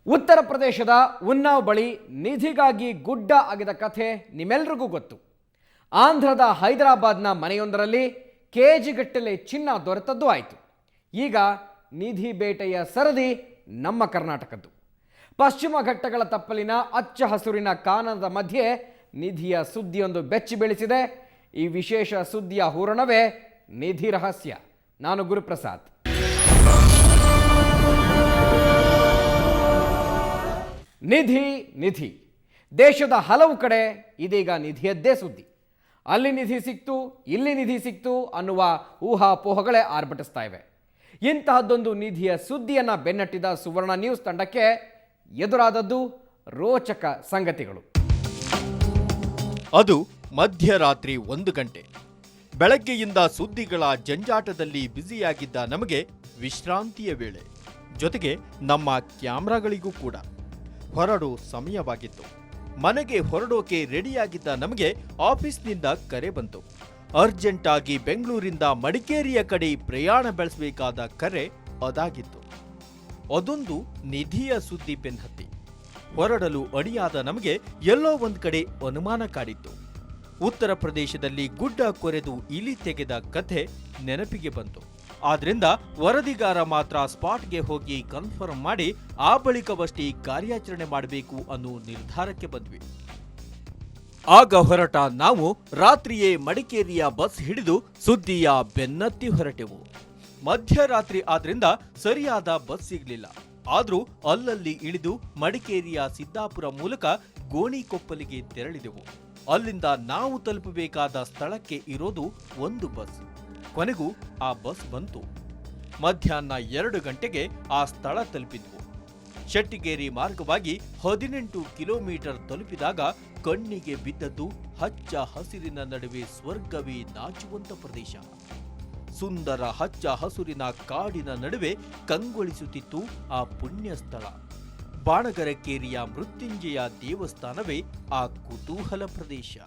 ಉತ್ತರ ಪ್ರದೇಶದ ಉನ್ನಾವ್ ಬಳಿ ನಿಧಿಗಾಗಿ ಗುಡ್ಡ ಅಗೆದ ಕಥೆ ನಿಮ್ಮೆಲ್ರಿಗೂ ಗೊತ್ತು. ಆಂಧ್ರದ ಹೈದರಾಬಾದ್ನ ಮನೆಯೊಂದರಲ್ಲಿ ಕೆಜಿಗಟ್ಟಲೆ ಚಿನ್ನ ದೊರೆತದ್ದು ಆಯಿತು. ಈಗ ನಿಧಿ ಬೇಟೆಯ ಸರದಿ ನಮ್ಮ ಕರ್ನಾಟಕದ್ದು. ಪಶ್ಚಿಮ ಘಟ್ಟಗಳ ತಪ್ಪಲಿನ ಅಚ್ಚ ಹಸುರಿನ ಕಾನನದ ಮಧ್ಯೆ ನಿಧಿಯ ಸುದ್ದಿಯೊಂದು ಬೆಚ್ಚಿ ಬೆಳೆಸಿದೆ. ಈ ವಿಶೇಷ ಸುದ್ದಿಯ ಹೂರಣವೇ ನಿಧಿ ರಹಸ್ಯ. ನಾನು ಗುರುಪ್ರಸಾದ್. ನಿಧಿ ದೇಶದ ಹಲವು ಕಡೆ ಇದೀಗ ನಿಧಿಯದ್ದೇ ಸುದ್ದಿ. ಅಲ್ಲಿ ನಿಧಿ ಸಿಕ್ತು, ಇಲ್ಲಿ ನಿಧಿ ಸಿಕ್ತು ಅನ್ನುವ ಊಹಾಪೋಹಗಳೇ ಆರ್ಭಟಿಸ್ತಾ ಇವೆ. ಇಂತಹದ್ದೊಂದು ನಿಧಿಯ ಸುದ್ದಿಯನ್ನು ಬೆನ್ನಟ್ಟಿದ ಸುವರ್ಣ ನ್ಯೂಸ್ ತಂಡಕ್ಕೆ ಎದುರಾದದ್ದು ರೋಚಕ ಸಂಗತಿಗಳು. ಅದು ಮಧ್ಯರಾತ್ರಿ 1 ಗಂಟೆ. ಬೆಳಗ್ಗೆಯಿಂದ ಸುದ್ದಿಗಳ ಜಂಜಾಟದಲ್ಲಿ ಬ್ಯುಸಿಯಾಗಿದ್ದ ನಮಗೆ ವಿಶ್ರಾಂತಿಯ ವೇಳೆ, ಜೊತೆಗೆ ನಮ್ಮ ಕ್ಯಾಮ್ರಾಗಳಿಗೂ ಕೂಡ ಹೊರಡೋ ಸಮಯವಾಗಿತ್ತು. ಮನೆಗೆ ಹೊರಡೋಕೆ ರೆಡಿಯಾಗಿದ್ದ ನಮಗೆ ಆಫೀಸ್ನಿಂದ ಕರೆ ಬಂತು. ಅರ್ಜೆಂಟ್ ಆಗಿ ಬೆಂಗಳೂರಿಂದ ಮಡಿಕೇರಿಯ ಕಡೆ ಪ್ರಯಾಣ ಬೆಳೆಸಬೇಕಾದ ಕರೆ ಅದಾಗಿತ್ತು. ಅದೊಂದು ನಿಧಿಯ ಸುದ್ದಿ ಬೆನ್ನತ್ತಿ ಹೊರಡಲು ಅಣಿಯಾದ ನಮಗೆ ಎಲ್ಲೋ ಒಂದ್ ಕಡೆ ಅನುಮಾನ ಕಾಡಿತ್ತು. ಉತ್ತರ ಪ್ರದೇಶದಲ್ಲಿ ಗುಡ್ಡ ಕೊರೆದು ಇಲಿ ತೆಗೆದ ಕಥೆ ನೆನಪಿಗೆ ಬಂತು. ಆದ್ರಿಂದ ವರದಿಗಾರ ಮಾತ್ರ ಸ್ಪಾಟ್ಗೆ ಹೋಗಿ ಕನ್ಫರ್ಮ್ ಮಾಡಿ ಆ ಬಳಿಕವಷ್ಟೇ ಕಾರ್ಯಾಚರಣೆ ಮಾಡಬೇಕು ಅನ್ನೋ ನಿರ್ಧಾರಕ್ಕೆ ಬಂದ್ವಿ. ಆಗ ಹೊರಟ ನಾವು ರಾತ್ರಿಯೇ ಮಡಿಕೇರಿಯ ಬಸ್ ಹಿಡಿದು ಸುದ್ದಿಯ ಬೆನ್ನತ್ತಿ ಹೊರಟೆವು. ಮಧ್ಯರಾತ್ರಿ ಆದ್ರಿಂದ ಸರಿಯಾದ ಬಸ್ ಸಿಗ್ಲಿಲ್ಲ. ಆದ್ರೂ ಅಲ್ಲಲ್ಲಿ ಇಳಿದು ಮಡಿಕೇರಿಯ ಸಿದ್ದಾಪುರ ಮೂಲಕ ಗೋಣಿಕೊಪ್ಪಲಿಗೆ ತೆರಳಿದೆವು. ಅಲ್ಲಿಂದ ನಾವು ತಲುಪಬೇಕಾದ ಸ್ಥಳಕ್ಕೆ ಇರೋದು ಒಂದು ಬಸ್. ಕೊನೆಗೂ ಆ ಬಸ್ ಬಂತು. ಮಧ್ಯಾಹ್ನ 2 ಗಂಟೆಗೆ ಆ ಸ್ಥಳ ತಲುಪಿದ್ವು. ಶೆಟ್ಟಿಗೇರಿ ಮಾರ್ಗವಾಗಿ 18 ಕಿಲೋಮೀಟರ್ ತಲುಪಿದಾಗ ಕಣ್ಣಿಗೆ ಬಿದ್ದದ್ದು ಹಚ್ಚ ಹಸಿರಿನ ನಡುವೆ ಸ್ವರ್ಗವೇ ನಾಚುವಂತ ಪ್ರದೇಶ. ಸುಂದರ ಹಚ್ಚ ಹಸುರಿನ ಕಾಡಿನ ನಡುವೆ ಕಂಗೊಳಿಸುತ್ತಿತ್ತು ಆ ಪುಣ್ಯ ಸ್ಥಳ. ಬಾಣಗರಕೇರಿಯ ಮೃತ್ಯುಂಜಯ ದೇವಸ್ಥಾನವೇ ಆ ಕುತೂಹಲ ಪ್ರದೇಶ.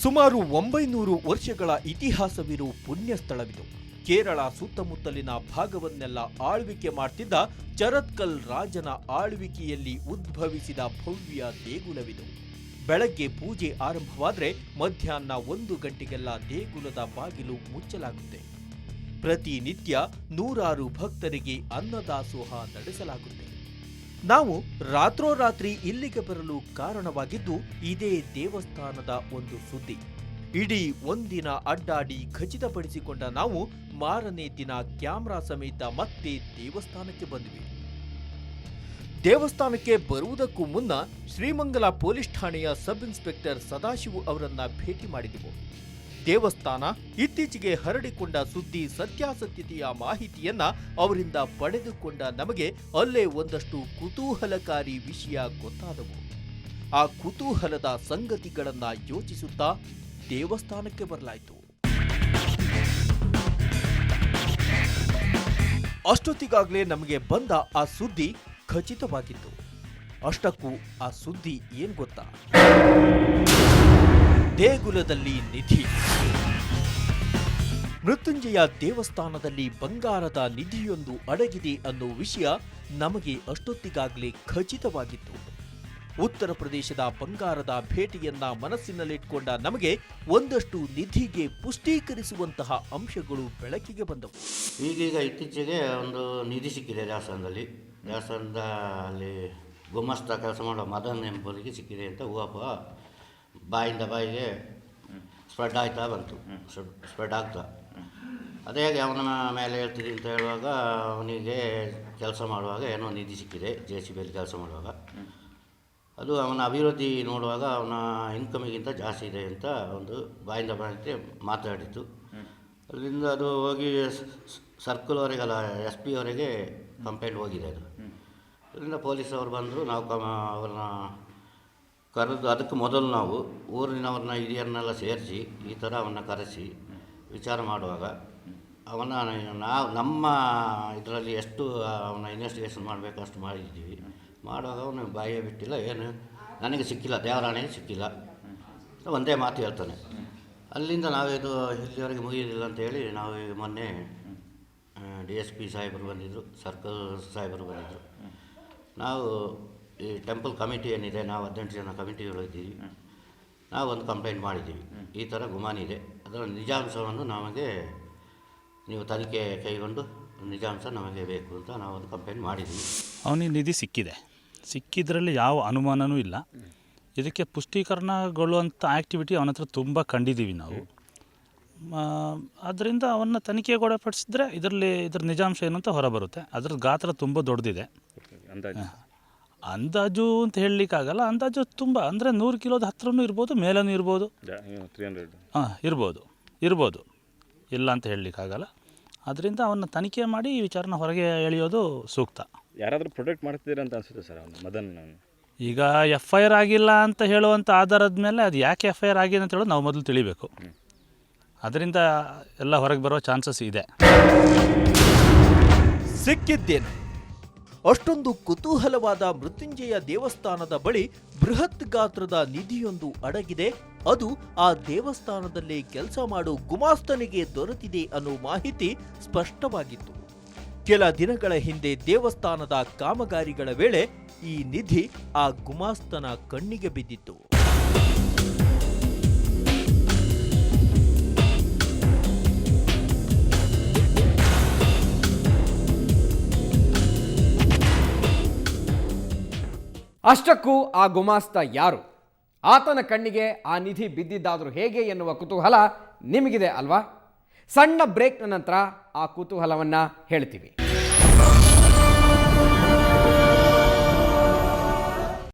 ಸುಮಾರು 900 ವರ್ಷಗಳ ಇತಿಹಾಸವಿರುವ ಪುಣ್ಯ ಸ್ಥಳವಿದು. ಕೇರಳ ಸುತ್ತಮುತ್ತಲಿನ ಭಾಗವನ್ನೆಲ್ಲ ಆಳ್ವಿಕೆ ಮಾಡ್ತಿದ್ದ ಚರತ್ಕಲ್ ರಾಜನ ಆಳ್ವಿಕೆಯಲ್ಲಿ ಉದ್ಭವಿಸಿದ ಭವ್ಯ ದೇಗುಲವಿದು. ಬೆಳಗ್ಗೆ ಪೂಜೆ ಆರಂಭವಾದರೆ ಮಧ್ಯಾಹ್ನ 1 ಗಂಟೆಗೆಲ್ಲ ದೇಗುಲದ ಬಾಗಿಲು ಮುಚ್ಚಲಾಗುತ್ತೆ. ಪ್ರತಿನಿತ್ಯ 100 ಭಕ್ತರಿಗೆ ಅನ್ನದಾಸೋಹ ನಡೆಸಲಾಗುತ್ತೆ. ನಾವು ರಾತ್ರೋರಾತ್ರಿ ಇಲ್ಲಿಗೆ ಬರಲು ಕಾರಣವಾಗಿದ್ದು ಇದೇ ದೇವಸ್ಥಾನದ ಒಂದು ಸುದ್ದಿ. ಇಡೀ ಒಂದಿನ ಅಡ್ಡಾಡಿ ಖಚಿತಪಡಿಸಿಕೊಂಡ ನಾವು ಮಾರನೇ ದಿನ ಕ್ಯಾಮ್ರಾ ಸಮೇತ ಮತ್ತೆ ದೇವಸ್ಥಾನಕ್ಕೆ ಬಂದ್ವಿ. ದೇವಸ್ಥಾನಕ್ಕೆ ಬರುವುದಕ್ಕೂ ಮುನ್ನ ಶ್ರೀಮಂಗಲ ಪೊಲೀಸ್ ಠಾಣೆಯ ಸಬ್ ಇನ್ಸ್ಪೆಕ್ಟರ್ ಸದಾಶಿವ ಅವರನ್ನ ಭೇಟಿ ಮಾಡಿದೆವು. ದೇವಸ್ಥಾನ ಇತ್ತೀಚೆಗೆ ಹರಡಿಕೊಂಡ ಸುದ್ದಿ ಸತ್ಯಾಸತ್ಯತೆಯ ಮಾಹಿತಿಯನ್ನ ಅವರಿಂದ ಪಡೆದುಕೊಂಡ ನಮಗೆ ಅಲ್ಲೇ ಒಂದಷ್ಟು ಕುತೂಹಲಕಾರಿ ವಿಷಯ ಗೊತ್ತಾದವು. ಆ ಕುತೂಹಲದ ಸಂಗತಿಗಳನ್ನ ಯೋಚಿಸುತ್ತಾ ದೇವಸ್ಥಾನಕ್ಕೆ ಬರಲಾಯಿತು. ಅಷ್ಟೊತ್ತಿಗಾಗಲೇ ನಮಗೆ ಬಂದ ಆ ಸುದ್ದಿ ಖಚಿತವಾಗಿತ್ತು. ಅಷ್ಟಕ್ಕೂ ಆ ಸುದ್ದಿ ಏನ್ ಗೊತ್ತಾ? ದೇಗುಲದಲ್ಲಿ ನಿಧಿ. ಮೃತ್ಯುಂಜಯ ದೇವಸ್ಥಾನದಲ್ಲಿ ಬಂಗಾರದ ನಿಧಿಯೊಂದು ಅಡಗಿದೆ ಅನ್ನೋ ವಿಷಯ ನಮಗೆ ಅಷ್ಟೊತ್ತಿಗಾಗಲೇ ಖಚಿತವಾಗಿತ್ತು. ಉತ್ತರ ಪ್ರದೇಶದ ಬಂಗಾರದ ಭೇಟಿಯನ್ನ ಮನಸ್ಸಿನಲ್ಲಿಟ್ಕೊಂಡ ನಮಗೆ ಒಂದಷ್ಟು ನಿಧಿಗೆ ಪುಷ್ಟೀಕರಿಸುವಂತಹ ಅಂಶಗಳು ಬೆಳಕಿಗೆ ಬಂದವು. ಈಗೀಗ ಇತ್ತೀಚೆಗೆ ಒಂದು ನಿಧಿ ಸಿಕ್ಕಿದೆ ದೇವಸ್ಥಾನದ ಅಲ್ಲಿ ಗುಮ್ಮಸ್ತ ಕೆಲಸ ಮಾಡೋ ಮದನ್ ಎಂಬುವರಿಗೆ ಸಿಕ್ಕಿದೆ ಅಂತ ಊಹಾಪೋಹ ಬಾಯಿಂದ ಬಾಯಿಗೆ ಸ್ಪ್ರೆಡ್ ಆಗ್ತಾ ಅದೇ ಹೇಗೆ ಅವನ ಮೇಲೆ ಹೇಳ್ತಿದ್ದೆ ಅಂತ ಹೇಳುವಾಗ ಅವನಿಗೆ ಕೆಲಸ ಮಾಡುವಾಗ ಏನೋ ನಿಧಿ ಸಿಕ್ಕಿದೆ, JCBಯಲ್ಲಿ ಕೆಲಸ ಮಾಡುವಾಗ. ಅದು ಅವನ ಅಭಿವೃದ್ಧಿ ನೋಡುವಾಗ ಅವನ ಇನ್ಕಮಿಗಿಂತ ಜಾಸ್ತಿ ಇದೆ ಅಂತ ಒಂದು ಬಾಯಿಂದ ಬಾಯಿಗೆ ಮಾತಾಡಿತ್ತು. ಅಲ್ಲಿಂದ ಅದು ಹೋಗಿ ಸರ್ಕಲ್ವರೆಗಲ್ಲ SP ಅವರಿಗೆ ಕಂಪ್ಲೇಂಟ್ ಹೋಗಿದೆ. ಅದರಿಂದ ಪೊಲೀಸವರು ಬಂದರು. ನಾವು ಅವ್ರನ್ನ ಕರೆದು ಅದಕ್ಕೆ ಮೊದಲು ನಾವು ಊರಿನವ್ರನ್ನ ಹಿರಿಯರನ್ನೆಲ್ಲ ಸೇರಿಸಿ ಈ ಥರ ಅವನ್ನ ಕರೆಸಿ ವಿಚಾರ ಮಾಡುವಾಗ ಅವನ ನಾವು ನಮ್ಮ ಇದರಲ್ಲಿ ಎಷ್ಟು ಅವನ ಇನ್ವೆಸ್ಟಿಗೇಷನ್ ಮಾಡಬೇಕು ಅಷ್ಟು ಮಾಡಿದ್ದೀವಿ. ಮಾಡುವಾಗ ಅವನು ಬಾಯಿಯೇ ಬಿಟ್ಟಿಲ್ಲ, ಏನು ನನಗೆ ಸಿಕ್ಕಿಲ್ಲ, ದೇವರಾಣೆಗೆ ಸಿಕ್ಕಿಲ್ಲ, ಒಂದೇ ಮಾತು ಹೇಳ್ತಾನೆ. ಅಲ್ಲಿಂದ ನಾವಿದು ಇಲ್ಲಿವರೆಗೆ ಮುಗಿಯೋದಿಲ್ಲ ಅಂತೇಳಿ ನಾವು ಈಗ ಮೊನ್ನೆ DSP ಸಾಹೇಬರು ಬಂದಿದ್ದರು, ಸರ್ಕಲ್ ಸಾಹೇಬರು ಬಂದಿದ್ದರು. ನಾವು ಈ ಟೆಂಪಲ್ ಕಮಿಟಿ ಏನಿದೆ, ನಾವು 18 ಜನ ಕಮಿಟಿಗಳು ಇದ್ದೀವಿ, ನಾವು ಒಂದು ಕಂಪ್ಲೇಂಟ್ ಮಾಡಿದ್ದೀವಿ, ಈ ಥರ ಗುಮಾನಿ ಇದೆ, ಅದರ ನಿಜಾಂಶವನ್ನು ನಮಗೆ ನೀವು ತನಿಖೆ ಕೈಗೊಂಡು ನಿಜಾಂಶ ನಮಗೆ ಬೇಕು ಅಂತ ನಾವು ಒಂದು ಕಂಪ್ಲೇಂಟ್ ಮಾಡಿದ್ದೀವಿ. ಅವನಿಗೆ ನಿಧಿ ಸಿಕ್ಕಿದ್ರಲ್ಲಿ ಯಾವ ಅನುಮಾನವೂ ಇಲ್ಲ. ಇದಕ್ಕೆ ಪುಷ್ಟೀಕರಣಗೊಳ್ಳುವಂಥ ಆ್ಯಕ್ಟಿವಿಟಿ ಅವನ ಹತ್ರ ತುಂಬ ಕಂಡಿದ್ದೀವಿ ನಾವು. ಅದರಿಂದ ಅವನ್ನ ತನಿಖೆಗೊಳಪಡಿಸಿದ್ರೆ ಇದರ ನಿಜಾಂಶ ಏನು ಅಂತ ಹೊರಬರುತ್ತೆ. ಅದರ ಗಾತ್ರ ತುಂಬ ದೊಡ್ಡದಿದೆ. ಅಂದಾಜು ಅಂತ ಹೇಳಲಿಕ್ಕಾಗಲ್ಲ. ಅಂದಾಜು ತುಂಬ ಅಂದರೆ 100 ಕಿಲೋದ ಹತ್ರನೂ ಇರ್ಬೋದು, ಮೇಲೂ ಇರ್ಬೋದು. 300 ಇರ್ಬೋದು, ಇಲ್ಲ ಅಂತ ಹೇಳಲಿಕ್ಕಾಗಲ್ಲ. ಅದರಿಂದ ಅವನ್ನ ತನಿಖೆ ಮಾಡಿ ಈ ವಿಚಾರನ ಹೊರಗೆ ಎಳೆಯೋದು ಸೂಕ್ತ. ಯಾರಾದರೂ ಪ್ರೊಟೆಕ್ಟ್ ಮಾಡ್ತಿದ್ದೀರಾ ಅಂತ ಅನಿಸುತ್ತೆ ಸರ್ ಅವನು ಮದನ್? ಈಗ FIR ಆಗಿಲ್ಲ ಅಂತ ಹೇಳುವಂಥ ಆಧಾರದ ಮೇಲೆ ಅದು ಯಾಕೆ FIR ಆಗಿದೆ ಅಂತ ಹೇಳೋದು ನಾವು ಮೊದಲು ತಿಳಿಬೇಕು. ಅದರಿಂದ ಎಲ್ಲ ಹೊರಗೆ ಬರೋ ಚಾನ್ಸಸ್ ಇದೆ. ಸಿಕ್ಕಿದ್ದೇನು? ಅಷ್ಟೊಂದು ಕುತೂಹಲವಾದ ಮೃತ್ಯುಂಜಯ ದೇವಸ್ಥಾನದ ಬಳಿ ಬೃಹತ್ ಗಾತ್ರದ ನಿಧಿಯೊಂದು ಅಡಗಿದೆ. ಅದು ಆ ದೇವಸ್ಥಾನದಲ್ಲಿ ಕೆಲಸ ಮಾಡೋ ಗುಮಾಸ್ತನಿಗೆ ದೊರೆತಿದೆ ಅನ್ನೋ ಮಾಹಿತಿ ಸ್ಪಷ್ಟವಾಗಿತ್ತು. ಕೆಲ ದಿನಗಳ ಹಿಂದೆ ದೇವಸ್ಥಾನದ ಕಾಮಗಾರಿಗಳ ವೇಳೆ ಈ ನಿಧಿ ಆ ಗುಮಾಸ್ತನ ಕಣ್ಣಿಗೆ ಬಿದ್ದಿತ್ತು. ಅಷ್ಟಕ್ಕೂ ಆ ಗುಮಾಸ್ತ ಯಾರು, ಆತನ ಕಣ್ಣಿಗೆ ಆ ನಿಧಿ ಬಿದ್ದಿದ್ದಾದರೂ ಹೇಗೆ ಎನ್ನುವ ಕುತೂಹಲ ನಿಮಗಿದೆ ಅಲ್ವಾ? ಸಣ್ಣ ಬ್ರೇಕ್ನ ನಂತರ ಆ ಕುತೂಹಲವನ್ನು ಹೇಳ್ತೀವಿ.